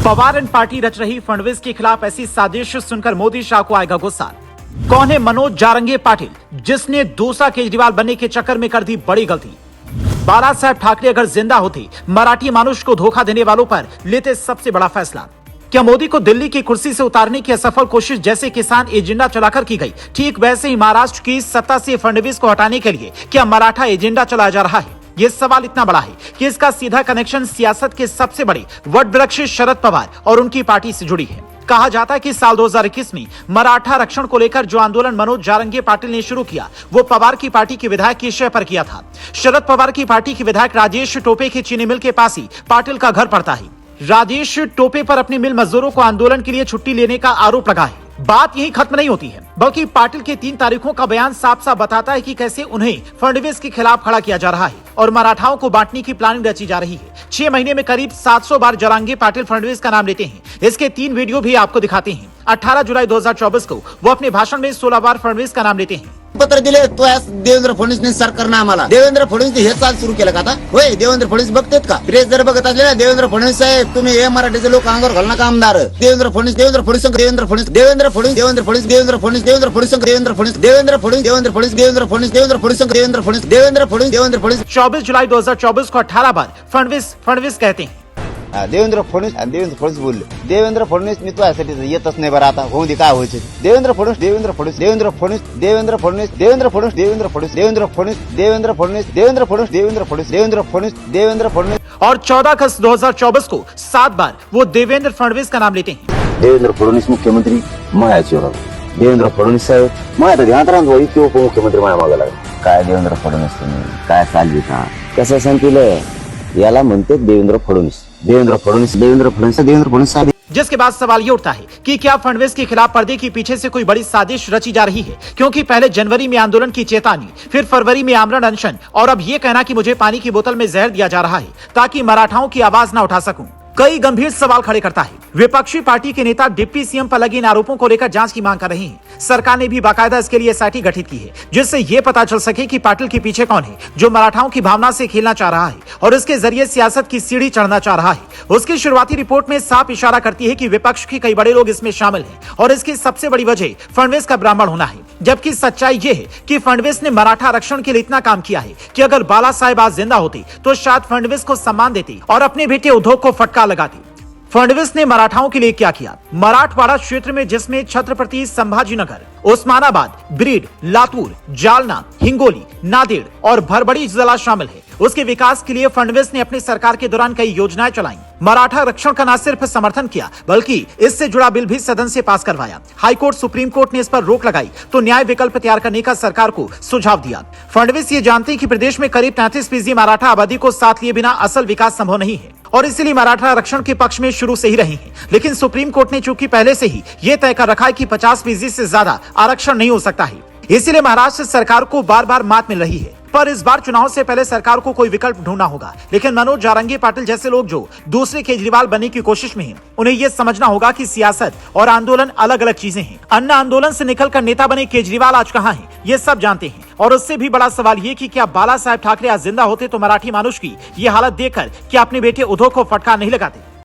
Pawar and party रच रही फडणवीस के खिलाफ ऐसी साजिश सुनकर मोदी शाह को आएगा गुस्सा। कौन है मनोज जारंगे पाटिल, जिसने दूसरा केजरीवाल बनने के चक्कर में कर दी बड़ी गलती। बाला साहेब ठाकरे अगर जिंदा होते, मराठी मानुष को धोखा देने वालों पर लेते सबसे बड़ा फैसला। क्या मोदी को दिल्ली की कुर्सी से उतारने की असफल कोशिश जैसे किसान एजेंडा चलाकर की गई, ठीक वैसे ही महाराष्ट्र की सत्ता से फडणवीस को हटाने के लिए क्या मराठा एजेंडा चलाया जा रहा है। ये सवाल इतना बड़ा है कि इसका सीधा कनेक्शन सियासत के सबसे बड़े वटवृक्ष शरद पवार और उनकी पार्टी से जुड़ी है। कहा जाता है कि साल 2021 में मराठा आरक्षण को लेकर जो आंदोलन मनोज जारंगे पाटिल ने शुरू किया, वो पवार की पार्टी के विधायक के विषय पर किया था। शरद पवार की पार्टी के विधायक राजेश टोपे के चीनी मिल के पास ही पाटिल का घर पड़ता है। राजेश टोपे पर अपनी मिल मजदूरों को आंदोलन के लिए छुट्टी लेने का आरोप लगा है। बात यही खत्म नहीं होती है, बल्कि पाटिल के 3 तारीखों का बयान साफ साफ बताता है कि कैसे उन्हें फडणवीस के खिलाफ खड़ा किया जा रहा है और मराठाओं को बांटने की प्लानिंग रची जा रही है। 6 महीने में करीब 700 बार जारंगे पाटिल फडणवीस का नाम लेते हैं। इसके 3 वीडियो भी आपको दिखाते हैं। 18 जुलाई 2024 को वो अपने भाषण में 16 बार फडणवीस का नाम लेते हैं। पत्र दिले तो देवेंद्र फडणवीसने सरकारनं आम्हाला देवेंद्र फडणवीसने हे चाल सुरू केलं का आता? होय, देवेंद्र फडणवीस बघतेत का? प्रेस जर बघत असले ना, देवेंद्र फडणवीस साहेब तुम्ही हे मराठीचे लोक अंगावर घालू नका आमदार। देवेंद्र फडणवीस देवेंद्र फडणवीस देवेंद्र फडणवीस देवेंद्र फडणवीस देवेंद्र फडणवीस देवेंद्र फडणवीस देवेंद्र फडणवीस देवेंद्र फडणवीस देवेंद्र फडणवीस देवेंद्र फडणवीस देवेंद्र फडणवीस देवेंद्र फडणवीस देवेंद्र फडणवीस देवेंद्र फडणवीस देवेंद्र फडणवीस 24 जुलाई 2024 को 18 बार फडणवीस कहते हैं। देवेंद्र फडणवीस बोलले, देवेंद्र फडणवीस मी तुझ्यासाठी येतच नाही बरं, आता होऊ दे काय व्हायचं। देवेंद्र फडणवीस देवेंद्र फडणवीस देवेंद्र फडणवीस देवेंद्र फडणवीस देवेंद्र फडणवीस देवेंद्र फडणवीस देवेंद्र फडणवीस देवेंद्र फडणवीस देवेंद्र फडणवीस देवेंद्र फडणवीस देवेंद्र फडणवीस देवेंद्र फडणवीस और 14 अगस्त 2024 को 7 बार वो देवेंद्र फडणवीस का नाम लेते हैं। देवेंद्र फडणवीस मुख्यमंत्री मायाची देवेंद्र फडणवीस साहेब माया ध्यानात राहून की उपमुख्यमंत्री माया मागायला लागले। काय देवेंद्र फडणवीस तुम्ही काय चालली का? कसं सांगितलं याला म्हणते देवेंद्र फडणवीस देवेंद्र फडणवीस देवेंद्र फडणवीस देवेंद्र फडणवीस साहब। जिसके बाद सवाल ये उठता है कि क्या फडणवीस के खिलाफ पर्दे के पीछे से कोई बड़ी साजिश रची जा रही है, क्योंकि पहले जनवरी में आंदोलन की चेतावनी, फिर फरवरी में आमरण अनशन और अब ये कहना कि मुझे पानी की बोतल में जहर दिया जा रहा है ताकि मराठाओं की आवाज न उठा सकूं। कई गंभीर सवाल खड़े करता है। विपक्षी पार्टी के नेता डिप्टी सीएम पर लगे इन आरोपों को लेकर जांच की मांग कर रहे हैं। सरकार ने भी बाकायदा इसके लिए एसआईटी गठित की है, जिससे ये पता चल सके कि पाटिल के पीछे कौन है जो मराठाओं की भावना से खेलना चाह रहा है और इसके जरिए सियासत की सीढ़ी चढ़ना चाह रहा है। उसकी शुरुआती रिपोर्ट में साफ इशारा करती है कि विपक्ष के कई बड़े लोग इसमें शामिल हैं और इसकी सबसे बड़ी वजह फडणवीस का ब्राह्मण होना है। जबकि सच्चाई ये है कि फडणवीस ने मराठा आरक्षण के लिए इतना काम किया है कि अगर बाला साहेब आज जिंदा होते तो शायद फडणवीस को सम्मान देते और अपने बेटे उद्धव को फटकार लगाते। फडणवीस ने मराठाओं के लिए क्या किया? मराठवाड़ा क्षेत्र में जिसमें छत्रपति संभाजीनगर, उस्मानाबाद, बीड, लातूर, जालना, हिंगोली, नांदेड़ और भरबड़ी जिला शामिल है, उसके विकास के लिए फडणवीस ने अपनी सरकार के दौरान कई योजनाएं चलाई। मराठा आरक्षण का न सिर्फ समर्थन किया बल्कि इससे जुड़ा बिल भी सदन से पास करवाया। हाईकोर्ट सुप्रीम कोर्ट ने इस पर रोक लगाई तो न्याय विकल्प तैयार करने का सरकार को सुझाव दिया। फडणवीस ये जानते हैं कि प्रदेश में करीब 33% मराठा आबादी को साथ लिए बिना असल विकास संभव नहीं है और इसीलिए मराठा आरक्षण के पक्ष में शुरू से ही रहे हैं। लेकिन सुप्रीम कोर्ट ने चूंकि पहले से ही ये तय कर रखा है कि 50% से ज्यादा आरक्षण नहीं हो सकता है, इसीलिए महाराष्ट्र सरकार को बार बार मात मिल रही है। पर इस बार चुनाव से पहले सरकार को कोई विकल्प ढूंढना होगा। लेकिन मनोज जारंगे पाटिल जैसे लोग जो दूसरे केजरीवाल बनने की कोशिश में हैं, उन्हें यह समझना होगा कि सियासत और आंदोलन अलग अलग चीजें हैं। अन्य आंदोलन से निकलकर नेता बने केजरीवाल आज कहां हैं, ये सब जानते हैं। और उससे भी बड़ा सवाल ये कि क्या बाला साहेब ठाकरे आज जिंदा होते तो मराठी मानुष की ये हालत देखकर क्या अपने बेटे उद्धव को फटकार नहीं लगाते?